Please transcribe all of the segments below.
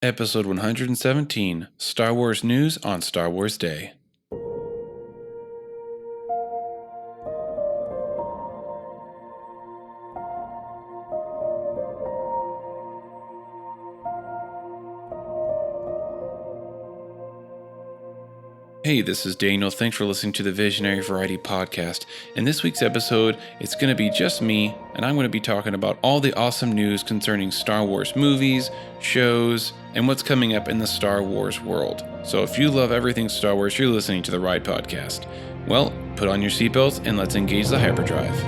Episode 117, Star Wars News on Star Wars Day. Hey, this is Daniel. Thanks for listening to the Visionary Variety Podcast. In this week's episode, it's going to be just me, and I'm going to be talking about all the awesome news concerning Star Wars movies, shows, and what's coming up in the Star Wars world. So if you love everything Star Wars, you're listening to the Ride Podcast. Well, put on your seatbelts and let's engage the hyperdrive.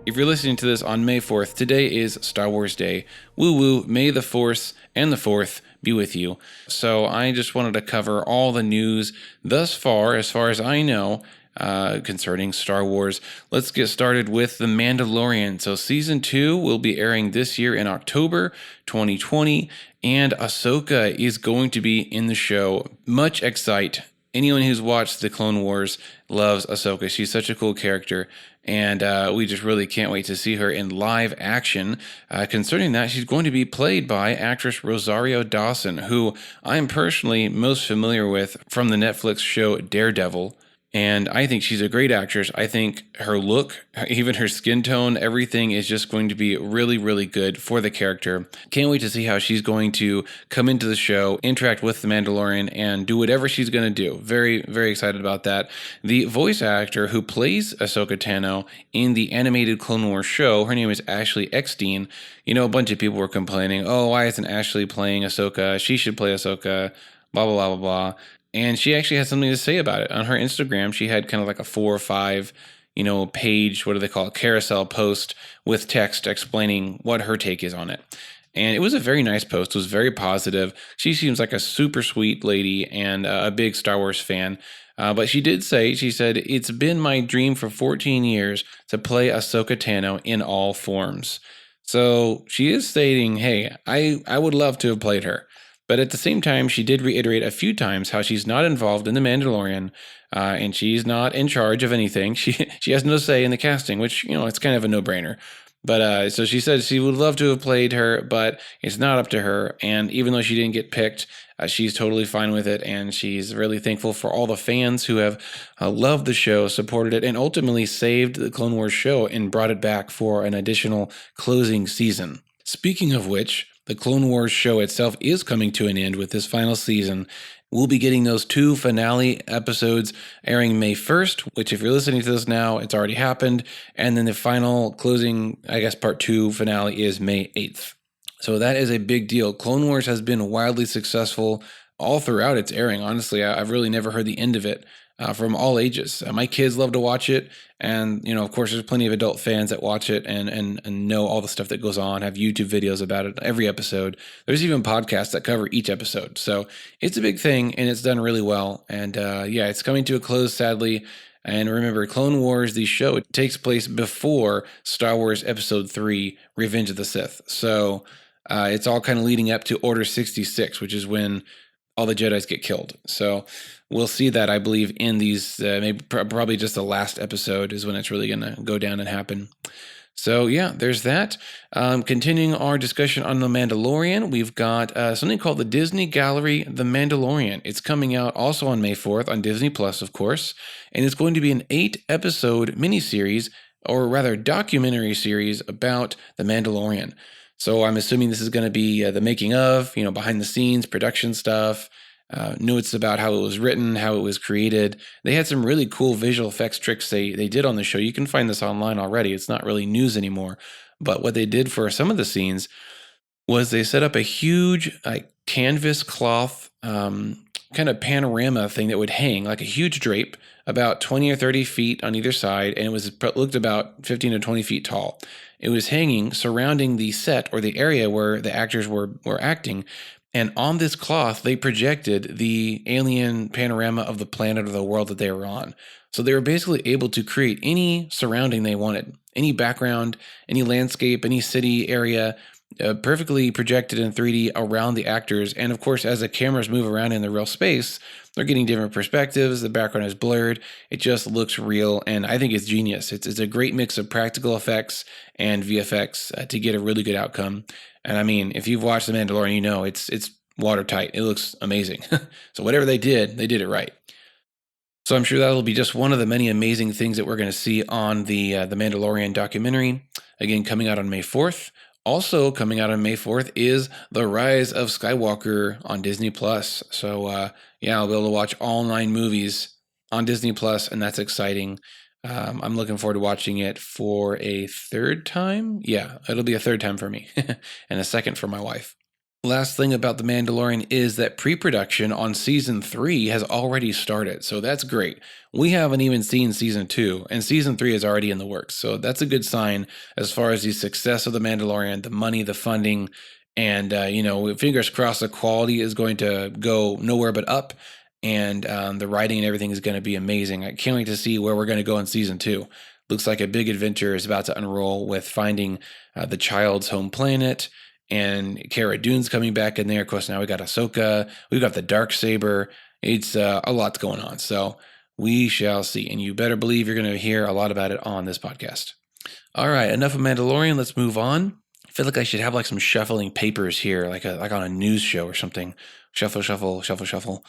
If you're listening to this on May 4th, today is Star Wars Day. Woo woo, may the Force and the 4th be with you. So I just wanted to cover all the news thus far as I know, concerning Star Wars. Let's get started with The Mandalorian. So Season 2 will be airing this year in October 2020, and Ahsoka is going to be in the show. Much excite. Anyone who's watched the Clone Wars loves Ahsoka. She's such a cool character, and we just really can't wait to see her in live action. Concerning that, she's going to be played by actress Rosario Dawson, who I'm personally most familiar with from the Netflix show Daredevil. And I think she's a great actress. I think her look, even her skin tone, everything is just going to be really, really good for the character. Can't wait to see how she's going to come into the show, interact with the Mandalorian, and do whatever she's going to do. Very, very excited about that. The voice actor who plays Ahsoka Tano in the animated Clone Wars show, her name is Ashley Eckstein. You know, a bunch of people were complaining, oh, why isn't Ashley playing Ahsoka? She should play Ahsoka, blah, blah, blah, blah, blah. And she actually had something to say about it. On her Instagram, she had kind of like a 4 or 5, page, what do they call it, carousel post with text explaining what her take is on it. And it was a very nice post. It was very positive. She seems like a super sweet lady and a big Star Wars fan. But she did say, she said, it's been my dream for 14 years to play Ahsoka Tano in all forms. So she is stating, hey, I would love to have played her. But at the same time, she did reiterate a few times how she's not involved in The Mandalorian, and she's not in charge of anything. She has no say in the casting, which, it's kind of a no-brainer. But so she said she would love to have played her, but it's not up to her. And even though she didn't get picked, she's totally fine with it, and she's really thankful for all the fans who have loved the show, supported it, and ultimately saved the Clone Wars show and brought it back for an additional closing season. Speaking of which, the Clone Wars show itself is coming to an end with this final season. We'll be getting those 2 finale episodes airing May 1st, which if you're listening to this now, it's already happened. And then the final closing, part 2 finale is May 8th. So that is a big deal. Clone Wars has been wildly successful all throughout its airing. Honestly, I've really never heard the end of it. From all ages. My kids love to watch it, and of course there's plenty of adult fans that watch it and know all the stuff that goes on, have YouTube videos about it every episode. There's even podcasts that cover each episode. So it's a big thing, and it's done really well. And it's coming to a close, sadly. And remember, Clone Wars, the show, it takes place before Star Wars Episode 3, Revenge of the Sith. So it's all kind of leading up to Order 66, which is when all the Jedis get killed. So we'll see that, I believe, in these, probably just the last episode is when it's really going to go down and happen. So yeah, there's that. Continuing our discussion on The Mandalorian, we've got something called the Disney Gallery, The Mandalorian. It's coming out also on May 4th on Disney Plus, of course, and it's going to be an 8-episode miniseries, or rather documentary series about The Mandalorian. So I'm assuming this is going to be the making of, behind the scenes, production stuff, notes about how it was written, how it was created. They had some really cool visual effects tricks they did on the show. You can find this online already. It's not really news anymore. But what they did for some of the scenes was they set up a huge canvas cloth kind of panorama thing that would hang like a huge drape about 20 or 30 feet on either side, and it looked about 15 to 20 feet tall. It was hanging surrounding the set or the area where the actors were acting, and on this cloth, they projected the alien panorama of the planet or the world that they were on. So they were basically able to create any surrounding they wanted, any background, any landscape, any city area, perfectly projected in 3D around the actors. And of course, as the cameras move around in the real space, they're getting different perspectives. The background is blurred. It just looks real. And I think it's genius. It's a great mix of practical effects and VFX to get a really good outcome. And I mean, if you've watched The Mandalorian, you know it's watertight. It looks amazing. So whatever they did it right. So I'm sure that'll be just one of the many amazing things that we're going to see on the Mandalorian documentary. Again, coming out on May 4th. Also coming out on May 4th is The Rise of Skywalker on Disney Plus. So yeah, I'll be able to watch all 9 movies on Disney Plus, and that's exciting. I'm looking forward to watching it for a third time. Yeah, it'll be a third time for me, and a second for my wife. Last thing about The Mandalorian is that pre-production on season 3 has already started, so that's great. We haven't even seen season 2, and season 3 is already in the works, so that's a good sign as far as the success of The Mandalorian, the money, the funding, and fingers crossed the quality is going to go nowhere but up, and the writing and everything is going to be amazing. I can't wait to see where we're going to go in season 2. Looks like a big adventure is about to unroll with finding the child's home planet. And Cara Dune's coming back in there. Of course, now we got Ahsoka. We've got the Darksaber. It's a lot's going on. So we shall see. And you better believe you're going to hear a lot about it on this podcast. All right, enough of Mandalorian. Let's move on. I feel like I should have like some shuffling papers here, like on a news show or something. Shuffle, shuffle, shuffle, shuffle.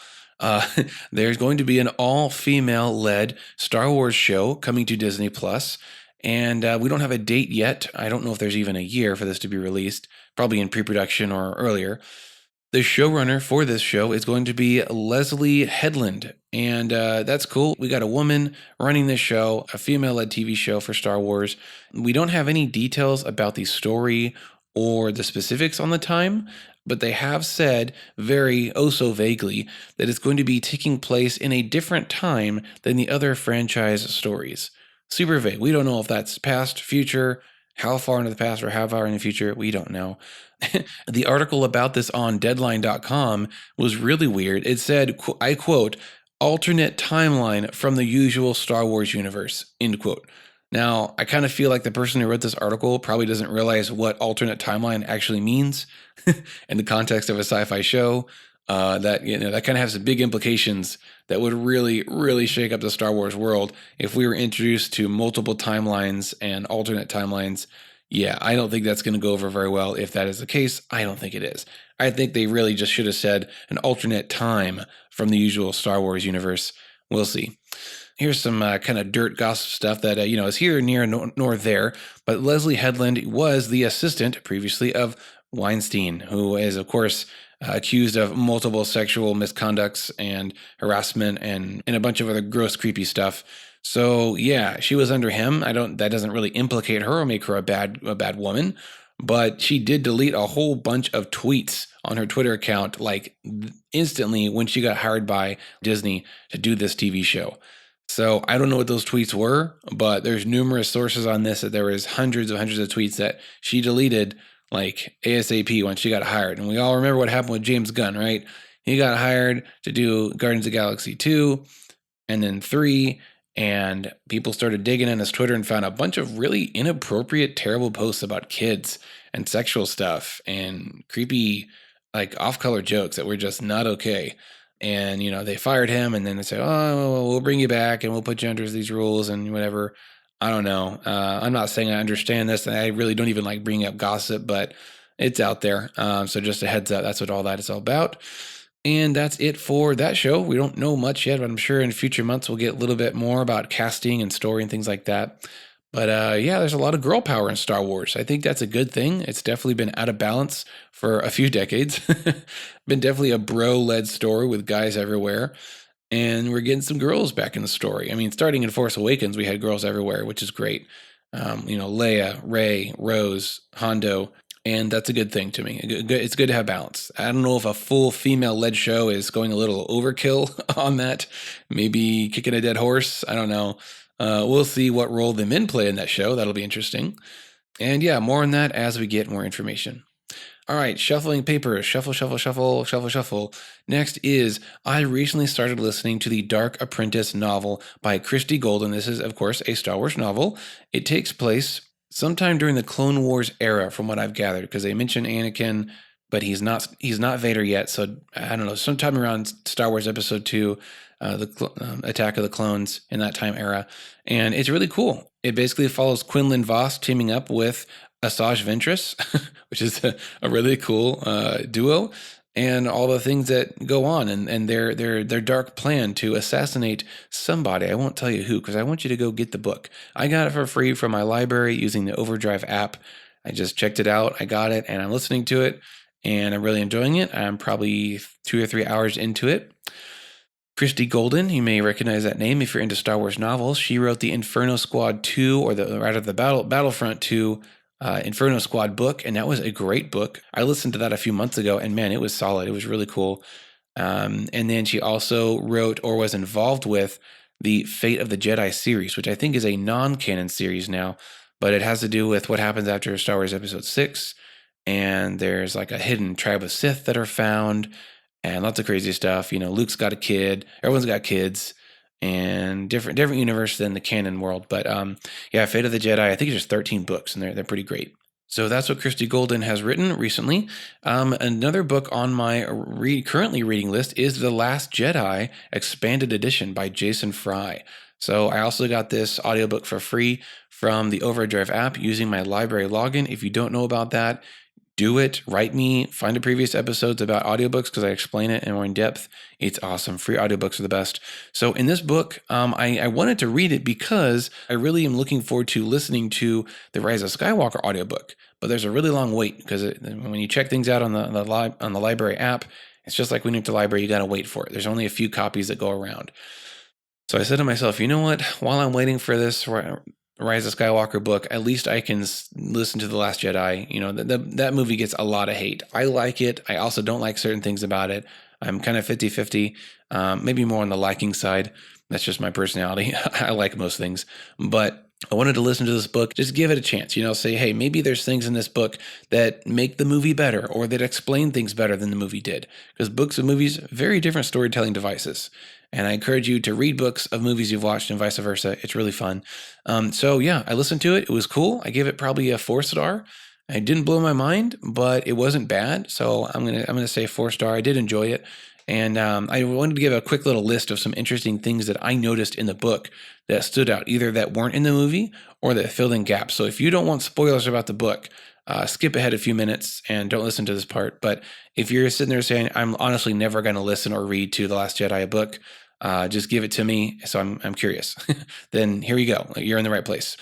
There's going to be an all-female led Star Wars show coming to Disney Plus. And we don't have a date yet. I don't know if there's even a year for this to be released, probably in pre-production or earlier. The showrunner for this show is going to be Leslie Headland, and that's cool. We got a woman running this show, a female-led TV show for Star Wars. We don't have any details about the story or the specifics on the time, but they have said very so vaguely that it's going to be taking place in a different time than the other franchise stories. Super vague. We don't know if that's past, future, how far into the past or how far in the future. We don't know. The article about this on Deadline.com was really weird. It said, I quote, alternate timeline from the usual Star Wars universe, end quote. Now, I kind of feel like the person who wrote this article probably doesn't realize what alternate timeline actually means in the context of a sci-fi show. That kind of has some big implications that would really, really shake up the Star Wars world if we were introduced to multiple timelines and alternate timelines. Yeah, I don't think that's going to go over very well. If that is the case, I don't think it is. I think they really just should have said an alternate time from the usual Star Wars universe. We'll see. Here's some kind of dirt gossip stuff that is here, near, nor there. But Leslie Headland was the assistant previously of Weinstein, who is, of course, accused of multiple sexual misconducts and harassment and a bunch of other gross, creepy stuff. So yeah, she was under him. That doesn't really implicate her or make her a bad woman, but she did delete a whole bunch of tweets on her Twitter account, like instantly when she got hired by Disney to do this TV show. So I don't know what those tweets were, but there's numerous sources on this that there was hundreds of tweets that she deleted like ASAP when she got hired. And we all remember what happened with James Gunn, right? He got hired to do Guardians of the Galaxy 2 and then 3, and people started digging in his Twitter and found a bunch of really inappropriate, terrible posts about kids and sexual stuff and creepy, like off-color jokes that were just not okay. And, they fired him, and then they said, oh, well, we'll bring you back and we'll put you under these rules and whatever. I don't know. I'm not saying I understand this, and I really don't even like bringing up gossip, but it's out there. So just a heads up, that's what all that is all about. And that's it for that show. We don't know much yet, but I'm sure in future months we'll get a little bit more about casting and story and things like that. But yeah, there's a lot of girl power in Star Wars. I think that's a good thing. It's definitely been out of balance for a few decades. Been definitely a bro-led story with guys everywhere. And we're getting some girls back in the story. I mean, starting in Force Awakens, we had girls everywhere, which is great. Leia, Rey, Rose, Hondo, and that's a good thing to me. It's good to have balance. I don't know if a full female-led show is going a little overkill on that. Maybe kicking a dead horse. I don't know. We'll see what role the men play in that show. That'll be interesting. And yeah, more on that as we get more information. All right, shuffling papers, shuffle, shuffle, shuffle, shuffle, shuffle. Next is, I recently started listening to the Dark Apprentice novel by Christie Golden. This is, of course, a Star Wars novel. It takes place sometime during the Clone Wars era, from what I've gathered, because they mention Anakin, but he's not Vader yet. So I don't know, sometime around Star Wars Episode 2, the Attack of the Clones in that time era, and it's really cool. It basically follows Quinlan Vos teaming up with Asajj Ventress, which is a really cool duo, and all the things that go on, and their dark plan to assassinate somebody. I won't tell you who, because I want you to go get the book. I got it for free from my library using the Overdrive app. I just checked it out. I got it, and I'm listening to it, and I'm really enjoying it. I'm probably 2 or 3 hours into it. Christy Golden, you may recognize that name if you're into Star Wars novels. She wrote the Inferno Squad 2, or the Battlefront 2 Inferno Squad book, and that was a great book. I listened to that a few months ago, and man, it was solid. It was really cool. And then she also wrote or was involved with the Fate of the Jedi series, which I think is a non-canon series now, but it has to do with what happens after Star Wars Episode 6, and there's like a hidden tribe of Sith that are found, and lots of crazy stuff. Luke's got a kid, everyone's got kids, and different universe than the canon world. But yeah, Fate of the Jedi, I think it's just 13 books, and they're pretty great. So that's what Christy Golden has written recently. Another book on my currently reading list is The Last Jedi Expanded Edition by Jason Fry. So I also got this audiobook for free from the Overdrive app using my library login. If you don't know about that, do it. Write me. Find the previous episodes about audiobooks because I explain it in more in depth. It's awesome. Free audiobooks are the best. So in this book, I wanted to read it because I really am looking forward to listening to the Rise of Skywalker audiobook. But there's a really long wait because when you check things out on the library app, it's just like when you're at the library, you got to wait for it. There's only a few copies that go around. So I said to myself, you know what? While I'm waiting for this Rise of Skywalker book, at least I can listen to The Last Jedi. That movie gets a lot of hate. I like it. I also don't like certain things about it. I'm kind of 50-50, maybe more on the liking side. That's just my personality. I like most things, but I wanted to listen to this book, just give it a chance, say, hey, maybe there's things in this book that make the movie better or that explain things better than the movie did. Because books and movies, very different storytelling devices. And I encourage you to read books of movies you've watched and vice versa. It's really fun. So yeah, I listened to it. It was cool. I gave it probably a 4-star. I didn't blow my mind, but it wasn't bad. So I'm gonna say 4-star. I did enjoy it. And I wanted to give a quick little list of some interesting things that I noticed in the book that stood out, either that weren't in the movie or that filled in gaps. So if you don't want spoilers about the book, skip ahead a few minutes and don't listen to this part. But if you're sitting there saying, I'm honestly never going to listen or read to The Last Jedi book, just give it to me. So I'm curious. Then here you go. You're in the right place.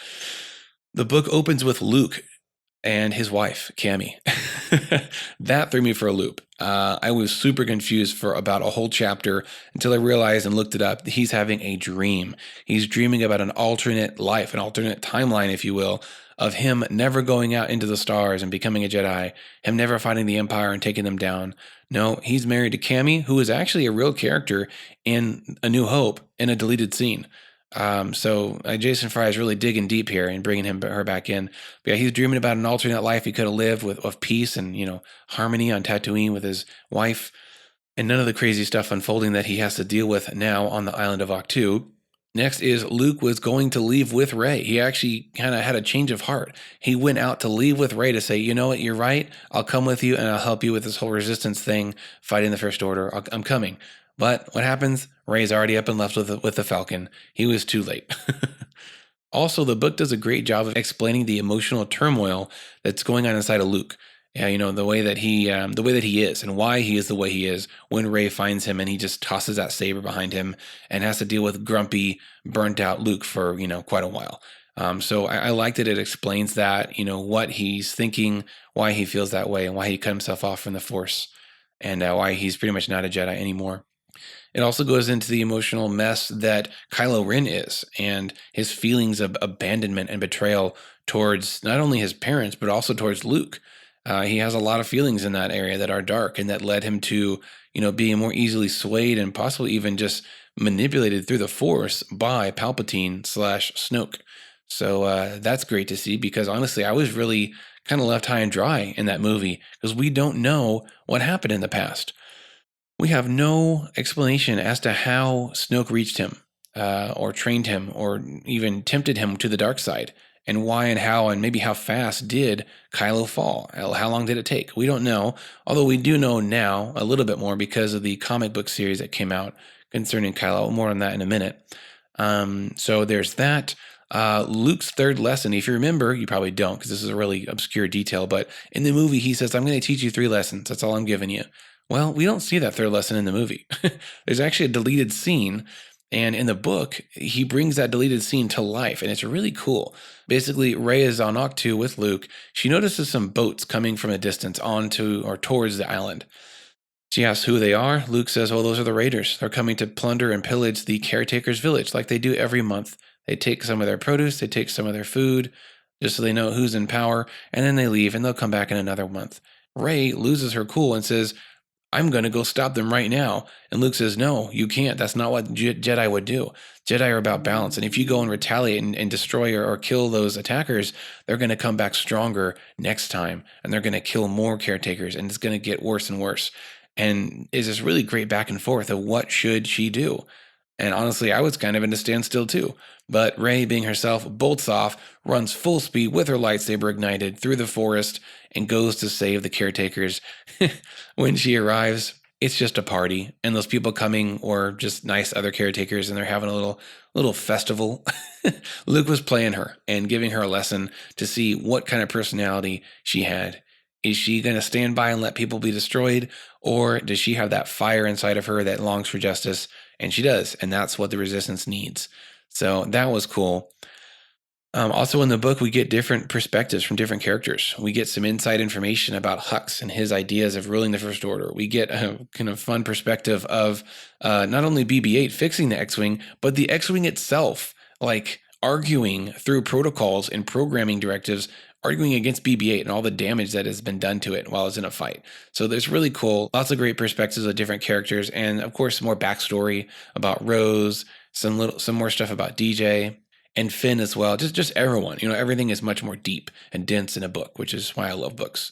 The book opens with Luke and his wife, Cammy. That threw me for a loop. I was super confused for about a whole chapter until I realized and looked it up. He's having a dream. He's dreaming about an alternate life, an alternate timeline, if you will, of him never going out into the stars and becoming a Jedi, him never fighting the Empire and taking them down. No, he's married to Cammy, who is actually a real character in A New Hope in a deleted scene. So Jason Fry is really digging deep here and bringing her back in. But yeah, he's dreaming about an alternate life he could have lived of peace and, harmony on Tatooine with his wife, and none of the crazy stuff unfolding that he has to deal with now on the island of Ahch-To. Next is Luke was going to leave with Rey. He actually kind of had a change of heart. He went out to leave with Rey to say, you know what, you're right. I'll come with you and I'll help you with this whole resistance thing, fighting the First Order. I'm coming. But what happens? Rey's already up and left with the Falcon. He was too late. Also, the book does a great job of explaining the emotional turmoil that's going on inside of Luke. Yeah, the way that he is and why he is the way he is when Rey finds him and he just tosses that saber behind him and has to deal with grumpy, burnt out Luke for, quite a while. So I like that it explains that, what he's thinking, why he feels that way and why he cut himself off from the Force and why he's pretty much not a Jedi anymore. It also goes into the emotional mess that Kylo Ren is and his feelings of abandonment and betrayal towards not only his parents, but also towards Luke. He has a lot of feelings in that area that are dark and that led him to, being more easily swayed and possibly even just manipulated through the Force by Palpatine/Snoke. So that's great to see because honestly, I was really kind of left high and dry in that movie because we don't know what happened in the past. We have no explanation as to how Snoke reached him or trained him or even tempted him to the dark side. And why and how and maybe how fast did Kylo fall? How long did it take? We don't know, although we do know now a little bit more because of the comic book series that came out concerning Kylo. More on that in a minute. So there's that. Luke's third lesson, if you remember, you probably don't because this is a really obscure detail, but in the movie he says, I'm going to teach you 3 lessons. That's all I'm giving you. Well, we don't see that third lesson in the movie. There's actually a deleted scene, and in the book, he brings that deleted scene to life, and it's really cool. Basically, Rey is on Octu with Luke. She notices some boats coming from a distance onto or towards the island. She asks who they are. Luke says, oh, those are the raiders. They're coming to plunder and pillage the caretaker's village like they do every month. They take some of their produce, they take some of their food, just so they know who's in power, and then they leave, and they'll come back in another month. Rey loses her cool and says, I'm going to go stop them right now. And Luke says, no, you can't. That's not what Jedi would do. Jedi are about balance. And if you go and retaliate and destroy or kill those attackers, they're going to come back stronger next time. And they're going to kill more caretakers. And it's going to get worse and worse. And it's this really great back and forth of what should she do? And honestly, I was kind of in a standstill too. But Rey, being herself, bolts off, runs full speed with her lightsaber ignited through the forest, and goes to save the caretakers. When she arrives, it's just a party, and those people coming were just nice other caretakers, and they're having a little festival. Luke was playing her and giving her a lesson to see what kind of personality she had. Is she going to stand by and let people be destroyed, or does she have that fire inside of her that longs for justice? And she does, and that's what the Resistance needs. So that was cool. Also in the book, we get different perspectives from different characters. We get some inside information about Hux and his ideas of ruling the First Order. We get a kind of fun perspective of not only BB-8 fixing the X-Wing, but the X-Wing itself, like arguing through protocols and programming directives, arguing against BB-8 and all the damage that has been done to it while it's in a fight. So there's really cool, lots of great perspectives of different characters, and of course more backstory about Rose, some more stuff about DJ and Finn as well. Just everyone. Everything is much more deep and dense in a book, which is why I love books.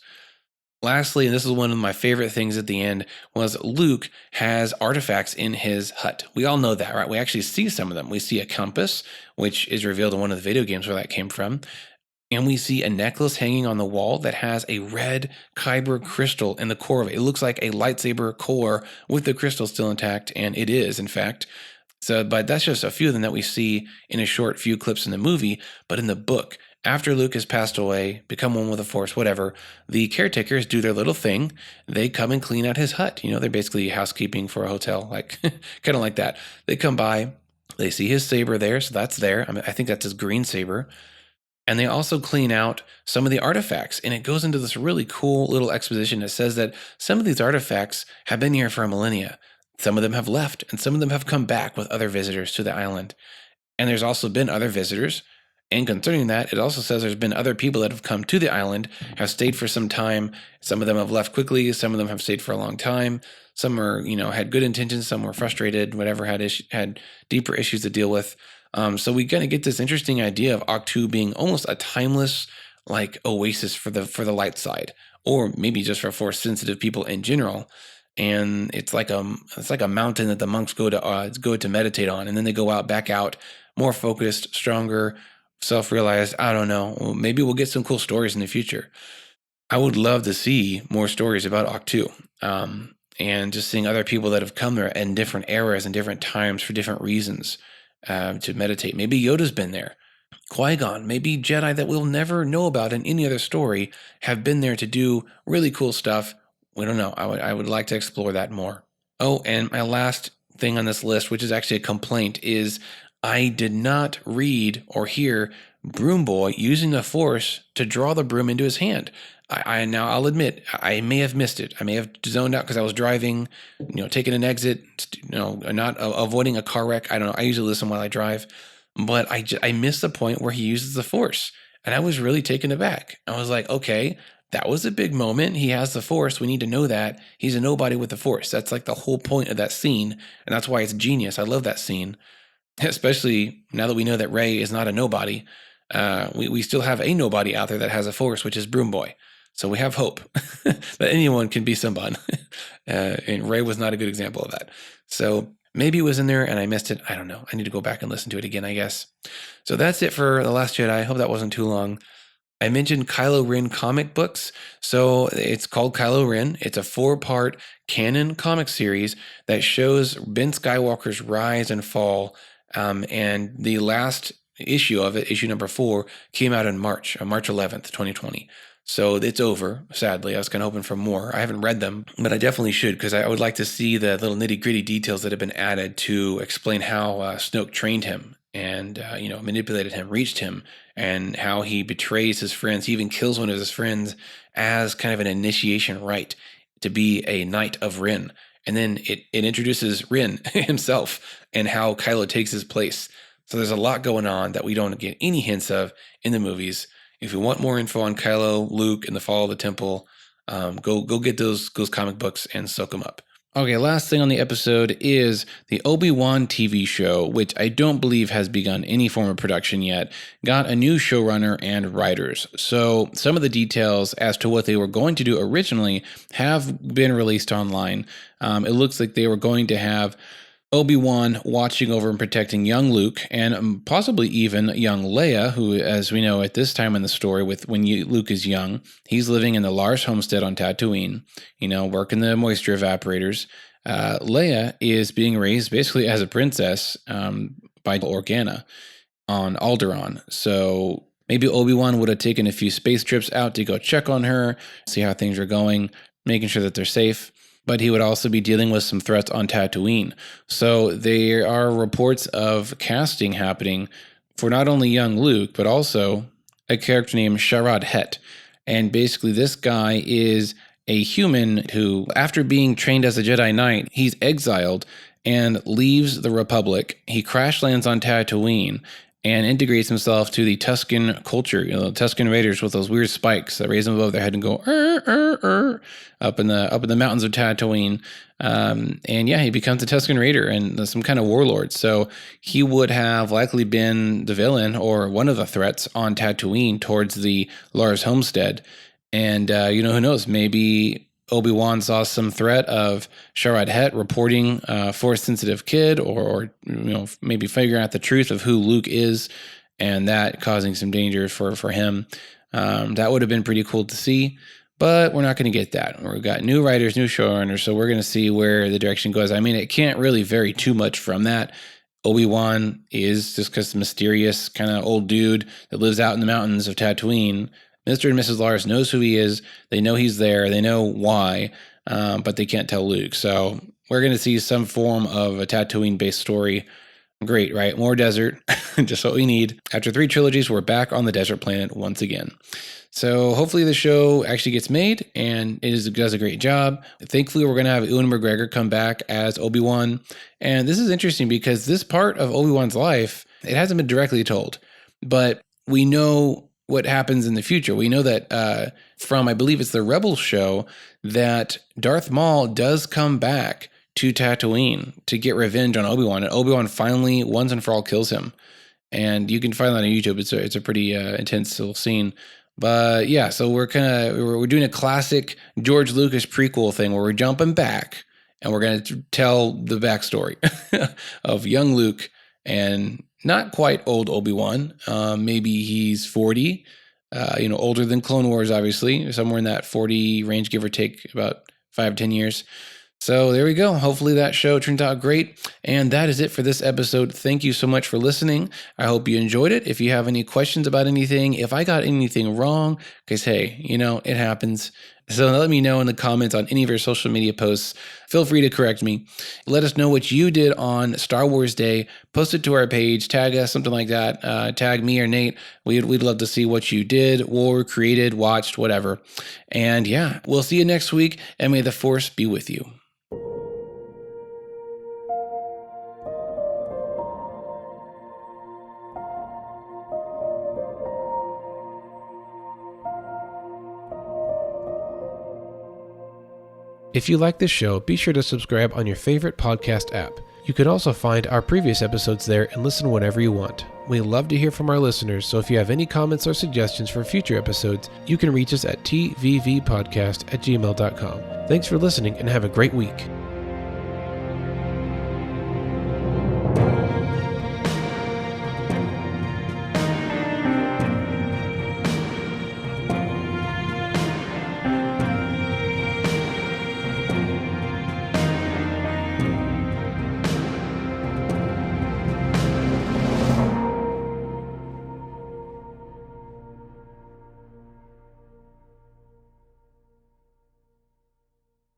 Lastly, and this is one of my favorite things at the end, was Luke has artifacts in his hut. We all know that, right? We actually see some of them. We see a compass, which is revealed in one of the video games where that came from. And we see a necklace hanging on the wall that has a red kyber crystal in the core of it. It looks like a lightsaber core with the crystal still intact, and it is, in fact. But that's just a few of them that we see in a short few clips in the movie. But in the book, after Luke has passed away, become one with the Force, whatever, the caretakers do their little thing. They come and clean out his hut. They're basically housekeeping for a hotel, like kind of like that. They come by, they see his saber there, so that's there. I think that's his green saber. And they also clean out some of the artifacts. And it goes into this really cool little exposition that says that some of these artifacts have been here for a millennia. Some of them have left, and some of them have come back with other visitors to the island. And there's also been other visitors. And concerning that, it also says there's been other people that have come to the island, have stayed for some time. Some of them have left quickly. Some of them have stayed for a long time. Some are, had good intentions. Some were frustrated, whatever, had deeper issues to deal with. So we kind of get this interesting idea of Octu being almost a timeless, like, oasis for the light side, or maybe just for Force sensitive people in general. And it's like a mountain that the monks go to meditate on, and then they go back out, more focused, stronger, self-realized. I don't know. Well, maybe we'll get some cool stories in the future. I would love to see more stories about Octu, and just seeing other people that have come there in different eras and different times for different reasons. To meditate. Maybe Yoda's been there. Qui-Gon, maybe Jedi that we'll never know about in any other story have been there to do really cool stuff. We don't know. I would like to explore that more. Oh, and my last thing on this list, which is actually a complaint, is I did not read or hear Broom Boy using the Force to draw the broom into his hand. Now I'll admit I may have missed it. I may have zoned out because I was driving, taking an exit, not avoiding a car wreck. I don't know. I usually listen while I drive, but I missed the point where he uses the Force, and I was really taken aback. I was like, okay, that was a big moment. He has the Force. We need to know that he's a nobody with the Force. That's like the whole point of that scene, and that's why it's genius. I love that scene, especially now that we know that Rey is not a nobody. We still have a nobody out there that has a Force, which is Broom Boy. So we have hope that anyone can be someone. And Rey was not a good example of that. So Maybe it was in there and I missed it. I don't know. I need to go back and listen to it again, I guess. So that's it for The Last Jedi. I hope that wasn't too long. I mentioned Kylo Ren comic books. So it's called Kylo Ren. It's a 4-part canon comic series that shows Ben Skywalker's rise and fall. And the last issue of it, issue number 4, came out in March 11th, 2020. So it's over, sadly. I was kind of hoping for more. I haven't read them, but I definitely should, because I would like to see the little nitty-gritty details that have been added to explain how Snoke trained him and manipulated him, reached him, and how he betrays his friends. He even kills one of his friends as kind of an initiation rite to be a Knight of Ren. And then it introduces Ren himself and how Kylo takes his place. So there's a lot going on that we don't get any hints of in the movies. If you want more info on Kylo, Luke, and the fall of the temple, go get those comic books and soak them up. Okay, last thing on the episode is the Obi-Wan TV show, which I don't believe has begun any form of production yet, got a new showrunner and writers. So some of the details as to what they were going to do originally have been released online. It looks like they were going to have Obi-Wan watching over and protecting young Luke and possibly even young Leia, who, as we know at this time in the story, Luke is young, he's living in the Lars homestead on Tatooine, working the moisture evaporators. Leia is being raised basically as a princess by Organa on Alderaan. So maybe Obi-Wan would have taken a few space trips out to go check on her, see how things are going, making sure that they're safe. But he would also be dealing with some threats on Tatooine. So there are reports of casting happening for not only young Luke, but also a character named Sharad Het. And basically this guy is a human who, after being trained as a Jedi Knight, he's exiled and leaves the Republic. He crash lands on Tatooine and integrates himself to the Tusken culture, the Tusken Raiders with those weird spikes that raise them above their head and go up in the mountains of Tatooine. He becomes a Tusken Raider and some kind of warlord. So he would have likely been the villain or one of the threats on Tatooine towards the Lars homestead. And who knows? Maybe Obi-Wan saw some threat of Sharad Het reporting Force-sensitive kid, or maybe figuring out the truth of who Luke is, and that causing some danger for him. That would have been pretty cool to see, but we're not going to get that. We've got new writers, new showrunners, so we're going to see where the direction goes. I mean, it can't really vary too much from that. Obi-Wan is just this mysterious kind of old dude that lives out in the mountains of Tatooine. Mr. and Mrs. Lars knows who he is. They know he's there. They know why, but they can't tell Luke. So we're going to see some form of a Tatooine-based story. Great, right? More desert, just what we need. After 3 trilogies, we're back on the desert planet once again. So hopefully the show actually gets made, and it does a great job. Thankfully, we're going to have Ewan McGregor come back as Obi-Wan. And this is interesting because this part of Obi-Wan's life, it hasn't been directly told, but we know what happens in the future. We know that from, I believe it's the Rebels show, that Darth Maul does come back to Tatooine to get revenge on Obi-Wan, and Obi-Wan finally, once and for all, kills him. And you can find that on YouTube. It's a pretty intense little scene. But yeah, so we're doing a classic George Lucas prequel thing where we're jumping back and we're going to tell the backstory of young Luke and not quite old Obi-Wan. Maybe he's 40, older than Clone Wars, obviously, somewhere in that 40 range, give or take about 5-10 years. So there we go. Hopefully that show turned out great. And that is it for this episode. Thank you so much for listening. I hope you enjoyed it. If you have any questions about anything, if I got anything wrong, because hey, it happens. So let me know in the comments on any of your social media posts. Feel free to correct me. Let us know what you did on Star Wars Day. Post it to our page. Tag us, something like that. Tag me or Nate. We'd love to see what you did, wore, created, watched, whatever. And yeah, we'll see you next week. And may the Force be with you. If you like this show, be sure to subscribe on your favorite podcast app. You can also find our previous episodes there and listen whenever you want. We love to hear from our listeners, so if you have any comments or suggestions for future episodes, you can reach us at tvvpodcast@gmail.com. Thanks for listening and have a great week.